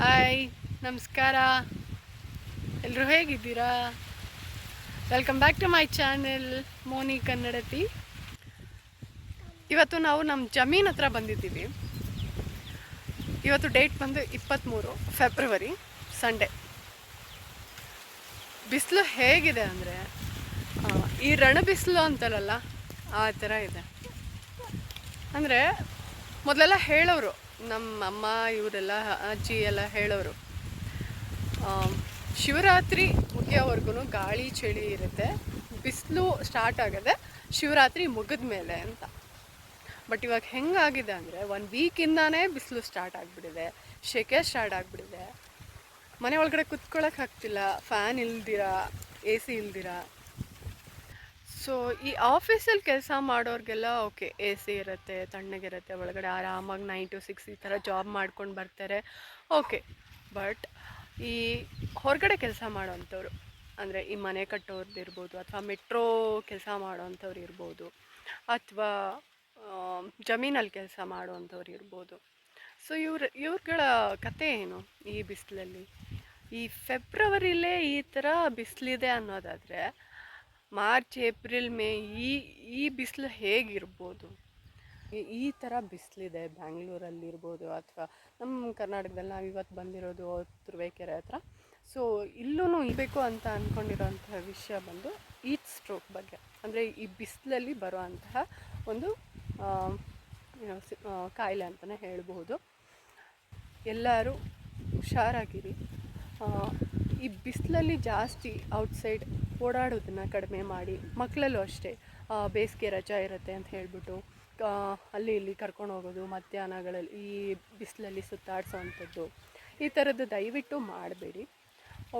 Hi, ನಮಸ್ಕಾರ. ಎಲ್ಲರೂ ಹೇಗಿದ್ದೀರಾ? Welcome back to my channel Moni Kannadathi. ಇವತ್ತು ನಾವು ನಮ್ಮ ಜಮೀನ್ ಹತ್ರ ಬಂದಿದ್ದೀವಿ. ಇವತ್ತು ಡೇಟ್ ಬಂದು 23 ಫೆಬ್ರವರಿ, ಸಂಡೇ. ಬಿಸಿಲು ಹೇಗಿದೆ ಅಂದರೆ, ಈ ರಣ ಬಿಸಿಲು ಅಂತಾರಲ್ಲ ಆ ಥರ ಇದೆ. ಅಂದರೆ ಮೊದಲೆಲ್ಲ ಹೇಳೋರು, ನಮ್ಮ ಅಮ್ಮ ಇವರೆಲ್ಲ ಅಜ್ಜಿ ಎಲ್ಲ ಹೇಳೋರು, ಶಿವರಾತ್ರಿ ಮುಗಿಯೋವರೆಗೂ ಗಾಳಿ ಚಳಿ ಇರುತ್ತೆ, ಬಿಸಿಲು ಸ್ಟಾರ್ಟ್ ಆಗೋದೆ ಶಿವರಾತ್ರಿ ಮುಗಿದ ಮೇಲೆ ಅಂತ. ಬಟ್ ಇವಾಗ ಹೆಂಗಾಗಿದೆ ಅಂದರೆ, 1 ವೀಕಿಂದಾನೇ ಬಿಸಿಲು ಸ್ಟಾರ್ಟ್ ಆಗಿಬಿಟ್ಟಿದೆ, ಸೆಕೆ ಸ್ಟಾರ್ಟ್ ಆಗಿಬಿಟ್ಟಿದೆ. ಮನೆ ಒಳಗಡೆ ಕುತ್ಕೊಳ್ಳೋಕೆ ಆಗ್ತಿಲ್ಲ, ಫ್ಯಾನ್ ಇಲ್ದಿರ, ಎ ಸಿ ಇಲ್ದಿರ. ಸೊ ಈ ಆಫೀಸಲ್ಲಿ ಕೆಲಸ ಮಾಡೋರಿಗೆಲ್ಲ ಓಕೆ, ಎ ಸಿ ಇರುತ್ತೆ, ತಣ್ಣಗಿರುತ್ತೆ, ಒಳಗಡೆ ಆರಾಮಾಗಿ 9 to 6 ಈ ಥರ ಜಾಬ್ ಮಾಡ್ಕೊಂಡು ಬರ್ತಾರೆ, ಓಕೆ. ಬಟ್ ಈ ಹೊರಗಡೆ ಕೆಲಸ ಮಾಡೋವಂಥವ್ರು, ಅಂದರೆ ಈ ಮನೆ ಕಟ್ಟೋರ್ದು ಇರ್ಬೋದು, ಅಥವಾ ಮೆಟ್ರೋ ಕೆಲಸ ಮಾಡೋವಂಥವ್ರು ಇರ್ಬೋದು, ಅಥವಾ ಜಮೀನಲ್ಲಿ ಕೆಲಸ ಮಾಡೋವಂಥವ್ರು ಇರ್ಬೋದು. ಸೊ ಇವ್ರುಗಳ ಕತೆ ಏನು ಈ ಬಿಸಿಲಲ್ಲಿ? ಈ ಫೆಬ್ರವರಿಲೇ ಈ ಥರ ಬಿಸಿಲಿದೆ ಅನ್ನೋದಾದರೆ, ಮಾರ್ಚ್, ಏಪ್ರಿಲ್, ಮೇ ಈ ಬಿಸಿಲು ಹೇಗಿರ್ಬೋದು? ಈ ಥರ ಬಿಸಿಲಿದೆ ಬ್ಯಾಂಗ್ಳೂರಲ್ಲಿರ್ಬೋದು, ಅಥವಾ ನಮ್ಮ ಕರ್ನಾಟಕದಲ್ಲಿ ನಾವು ಇವತ್ತು ಬಂದಿರೋದು ತುರುವೇಕೆರೆ ಹತ್ರ. ಸೊ ಇಲ್ಲೂ ಇರಬೇಕು ಅಂತ ಅಂದ್ಕೊಂಡಿರೋಂತಹ ವಿಷಯ ಬಂದು ಈಟ್ ಸ್ಟ್ರೋಕ್ ಬಗ್ಗೆ. ಅಂದರೆ ಈ ಬಿಸಿಲಲ್ಲಿ ಬರುವಂತಹ ಒಂದು ಕಾಯಿಲೆ ಅಂತಲೇ ಹೇಳ್ಬೋದು. ಎಲ್ಲರೂ ಹುಷಾರಾಗಿರಿ. ಈ ಬಿಸಿಲಲ್ಲಿ ಜಾಸ್ತಿ ಔಟ್ಸೈಡ್ ಓಡಾಡೋದನ್ನು ಕಡಿಮೆ ಮಾಡಿ. ಮಕ್ಕಳಲ್ಲೂ ಅಷ್ಟೇ, ಬೇಸಿಗೆ ರಜಾ ಇರುತ್ತೆ ಅಂತ ಹೇಳಿಬಿಟ್ಟು ಅಲ್ಲಿ ಇಲ್ಲಿ ಕರ್ಕೊಂಡು ಹೋಗೋದು, ಮಧ್ಯಾಹ್ನಗಳಲ್ಲಿ ಈ ಬಿಸಿಲಲ್ಲಿ ಸುತ್ತಾಡಿಸೋವಂಥದ್ದು, ಈ ಥರದ್ದು ದಯವಿಟ್ಟು ಮಾಡಬೇಡಿ.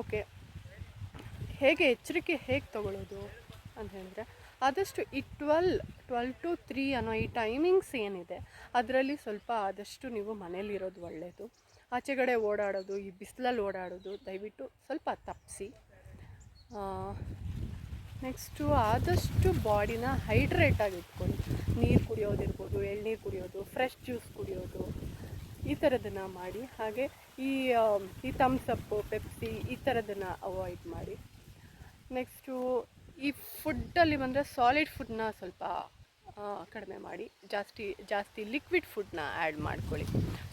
ಓಕೆ, ಎಚ್ಚರಿಕೆ ಹೇಗೆ ತಗೊಳ್ಳೋದು ಅಂತ ಹೇಳಿದ್ರೆ, ಆದಷ್ಟು ಈ 12 to 3 ಅನ್ನೋ ಈ ಟೈಮಿಂಗ್ಸ್ ಏನಿದೆ ಅದರಲ್ಲಿ ಸ್ವಲ್ಪ ಆದಷ್ಟು ನೀವು ಮನೇಲಿರೋದು ಒಳ್ಳೆಯದು. ಆಚೆಗಡೆ ಓಡಾಡೋದು, ಈ ಬಿಸಿಲಲ್ಲಿ ಓಡಾಡೋದು ದಯವಿಟ್ಟು ಸ್ವಲ್ಪ ತಪ್ಪಿಸಿ. ನೆಕ್ಸ್ಟು ಆದಷ್ಟು ಬಾಡಿನ ಹೈಡ್ರೇಟಾಗಿ ಇಟ್ಕೊಳ್ಳಿ. ನೀರು ಕುಡಿಯೋದಿರ್ಬೋದು, ಎಳ್ನೀರು ಕುಡಿಯೋದು, ಫ್ರೆಶ್ ಜ್ಯೂಸ್ ಕುಡಿಯೋದು, ಈ ಥರದನ್ನು ಮಾಡಿ. ಹಾಗೆ ಈ ಥಮ್ಸಪ್ಪು, ಪೆಪ್ಸಿ ಈ ಥರದನ್ನು ಅವಾಯ್ಡ್ ಮಾಡಿ. ನೆಕ್ಸ್ಟು ಈ ಫುಡ್ಡಲ್ಲಿ ಬಂದರೆ ಸಾಲಿಡ್ ಫುಡ್ನ ಸ್ವಲ್ಪ ಕಡಿಮೆ ಮಾಡಿ, ಜಾಸ್ತಿ ಲಿಕ್ವಿಡ್ ಫುಡ್ನ ಆ್ಯಡ್ ಮಾಡ್ಕೊಳ್ಳಿ.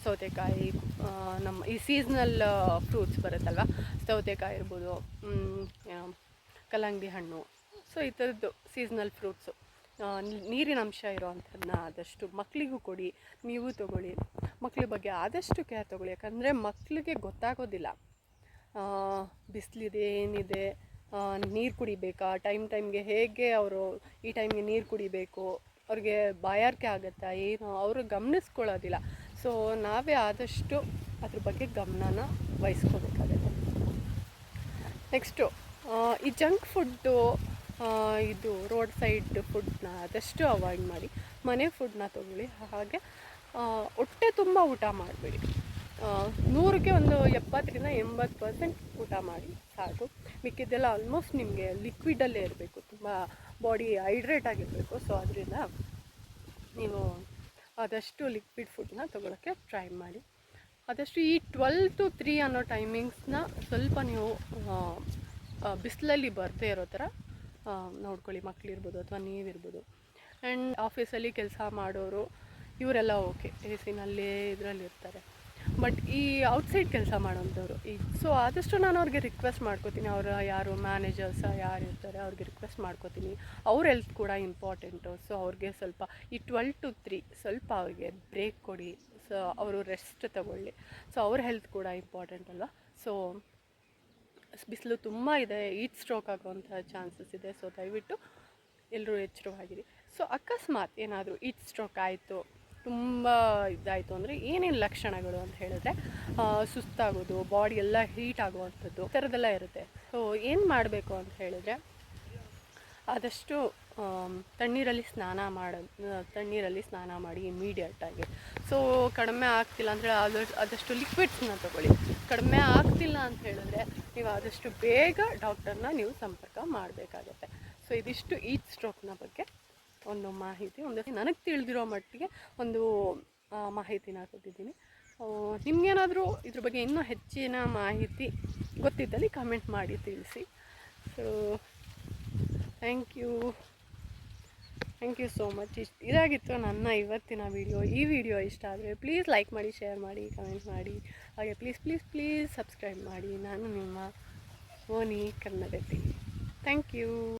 ಸೌತೆಕಾಯಿ, ನಮ್ಮ ಈ ಸೀಸ್ನಲ್ ಫ್ರೂಟ್ಸ್ ಬರುತ್ತಲ್ವ, ಸೌತೆಕಾಯಿ ಇರ್ಬೋದು, ಕಲ್ಲಂಗಡಿ ಹಣ್ಣು, ಸೊ ಈ ಥರದ್ದು ಸೀಸ್ನಲ್ ಫ್ರೂಟ್ಸು, ನೀರಿನ ಅಂಶ ಇರೋವಂಥದ್ದನ್ನ ಆದಷ್ಟು ಮಕ್ಕಳಿಗೂ ಕೊಡಿ, ನೀವು ತೊಗೊಳ್ಳಿ. ಮಕ್ಕಳ ಬಗ್ಗೆ ಆದಷ್ಟು ಕೇರ್ ತೊಗೊಳ್ಳಿ. ಯಾಕಂದರೆ ಮಕ್ಕಳಿಗೆ ಗೊತ್ತಾಗೋದಿಲ್ಲ ಬಿಸಿಲಿದೆ ಏನಿದೆ, ನೀರು ಕುಡಿಬೇಕಾ, ಟೈಮ್ಗೆ ಹೇಗೆ ಅವರು ಈ ಟೈಮ್ಗೆ ನೀರು ಕುಡಿಬೇಕು, ಅವ್ರಿಗೆ ಬಾಯಾರಿಕೆ ಆಗುತ್ತಾ ಏನು ಅವರು ಗಮನಿಸ್ಕೊಳ್ಳೋದಿಲ್ಲ. ಸೊ ನಾವೇ ಆದಷ್ಟು ಅದ್ರ ಬಗ್ಗೆ ಗಮನನ ವಹಿಸ್ಕೋಬೇಕಾಗುತ್ತೆ. ನೆಕ್ಸ್ಟು ಈ ಜಂಕ್ ಫುಡ್ಡು, ಇದು ರೋಡ್ ಸೈಡ್ ಫುಡ್ನ ಆದಷ್ಟು ಅವಾಯ್ಡ್ ಮಾಡಿ, ಮನೆ ಫುಡ್ನ ತೊಗೊಳ್ಳಿ. ಹಾಗೆ ಹೊಟ್ಟೆ ತುಂಬ ಊಟ ಮಾಡಬೇಡಿ. 100ಕ್ಕೆ ಒಂದು 70-80% ಊಟ ಮಾಡಿ ಸಾಕು. ಮಿಕ್ಕಿದ್ದೆಲ್ಲ ಆಲ್ಮೋಸ್ಟ್ ನಿಮಗೆ ಲಿಕ್ವಿಡಲ್ಲೇ ಇರಬೇಕು, ತುಂಬ ಬಾಡಿ ಹೈಡ್ರೇಟ್ ಆಗಿರಬೇಕು. ಸೊ ಅದರಿಂದ ನೀವು ಆದಷ್ಟು ಲಿಕ್ವಿಡ್ ಫುಡ್ನ ತೊಗೊಳಕ್ಕೆ ಟ್ರೈ ಮಾಡಿ. ಆದಷ್ಟು ಈ 12 to 3 ಅನ್ನೋ ಟೈಮಿಂಗ್ಸ್ನ ಸ್ವಲ್ಪ ನೀವು ಬಿಸಿಲಲ್ಲಿ ಬರದೇ ಇರೋ ಥರ ನೋಡ್ಕೊಳ್ಳಿ. ಮಕ್ಕಳಿರ್ಬೋದು ಅಥವಾ ನೀವಿರ್ಬೋದು. ಆ್ಯಂಡ್ ಆಫೀಸಲ್ಲಿ ಕೆಲಸ ಮಾಡೋರು ಇವರೆಲ್ಲ ಓಕೆ, ಎ ಸಿನಲ್ಲೇ ಇದರಲ್ಲಿ ಇರ್ತಾರೆ. ಬಟ್ ಈ ಔಟ್ಸೈಡ್ ಕೆಲಸ ಮಾಡೋಂಥವ್ರು ಸೊ ಆದಷ್ಟು ನಾನು ಅವ್ರಿಗೆ ರಿಕ್ವೆಸ್ಟ್ ಮಾಡ್ಕೋತೀನಿ, ಅವರ ಯಾರು ಮ್ಯಾನೇಜರ್ಸ ಯಾರು ಇರ್ತಾರೆ ಅವ್ರಿಗೆ ರಿಕ್ವೆಸ್ಟ್ ಮಾಡ್ಕೋತೀನಿ, ಅವ್ರ ಹೆಲ್ತ್ ಕೂಡ ಇಂಪಾರ್ಟೆಂಟು. ಸೊ ಅವ್ರಿಗೆ ಸ್ವಲ್ಪ ಈ 12 to 3 ಸ್ವಲ್ಪ ಅವ್ರಿಗೆ ಬ್ರೇಕ್ ಕೊಡಿ. ಸೊ ಅವರು ರೆಸ್ಟ್ ತಗೊಳ್ಳಿ. ಸೊ ಅವ್ರ ಹೆಲ್ತ್ ಕೂಡ ಇಂಪಾರ್ಟೆಂಟ್ ಅಲ್ವಾ. ಸೊ ಬಿಸಿಲು ತುಂಬ ಇದೆ, ಈಟ್ ಸ್ಟ್ರೋಕ್ ಆಗೋವಂಥ ಚಾನ್ಸಸ್ ಇದೆ. ಸೊ ದಯವಿಟ್ಟು ಎಲ್ಲರೂ ಎಚ್ಚರವಾಗಿರಿ. ಸೊ ಅಕಸ್ಮಾತ್ ಏನಾದರೂ ಈಟ್ ಸ್ಟ್ರೋಕ್ ಆಯಿತು, ತುಂಬ ಇದಾಯಿತು ಅಂದರೆ ಏನೇನು ಲಕ್ಷಣಗಳು ಅಂತ ಹೇಳಿದ್ರೆ, ಸುಸ್ತಾಗೋದು, ಬಾಡಿ ಎಲ್ಲ ಹೀಟ್ ಆಗುವಂಥದ್ದು, ಈ ಥರದ್ದೆಲ್ಲ ಇರುತ್ತೆ. ಸೊ ಏನು ಮಾಡಬೇಕು ಅಂತ ಹೇಳಿದ್ರೆ, ಆದಷ್ಟು ತಣ್ಣೀರಲ್ಲಿ ಸ್ನಾನ ಮಾಡಿ ಇಮಿಡಿಯೇಟಾಗಿ. ಸೊ ಕಡಿಮೆ ಆಗ್ತಿಲ್ಲ ಅಂದರೆ ಆದಷ್ಟು ಲಿಕ್ವಿಡ್ಸ್ನ ತೊಗೊಳ್ಳಿ. ಕಡಿಮೆ ಆಗ್ತಿಲ್ಲ ಅಂತ ಹೇಳಿದ್ರೆ ನೀವು ಆದಷ್ಟು ಬೇಗ ಡಾಕ್ಟರ್ನ ನೀವು ಸಂಪರ್ಕ ಮಾಡಬೇಕಾಗತ್ತೆ. ಸೊ ಇದಿಷ್ಟು ಈಟ್ ಸ್ಟ್ರೋಕ್ನ ಬಗ್ಗೆ ಒಂದು ಮಾಹಿತಿ, ನನಗೆ ತಿಳಿದಿರೋ ಮಟ್ಟಿಗೆ ಒಂದು ಮಾಹಿತಿನ ಕೊಟ್ಟಿದ್ದೀನಿ. ನಿಮಗೇನಾದರೂ ಇದ್ರ ಬಗ್ಗೆ ಇನ್ನೂ ಹೆಚ್ಚಿನ ಮಾಹಿತಿ ಗೊತ್ತಿದ್ದಲ್ಲಿ ಕಮೆಂಟ್ ಮಾಡಿ ತಿಳಿಸಿ. So thank you so much. ಇದಾಗಿತ್ತು ನನ್ನ ಇವತ್ತಿನ ವಿಡಿಯೋ. ಈ ವಿಡಿಯೋ ಇಷ್ಟ ಆದರೆ ಪ್ಲೀಸ್ ಲೈಕ್ ಮಾಡಿ, ಶೇರ್ ಮಾಡಿ, ಕಮೆಂಟ್ ಮಾಡಿ, ಹಾಗೆ ಪ್ಲೀಸ್ ಸಬ್ಸ್ಕ್ರೈಬ್ ಮಾಡಿ. ನಾನು ನಿಮ್ಮ ಮೋನಿ ಕನ್ನಡತಿ. Thank you.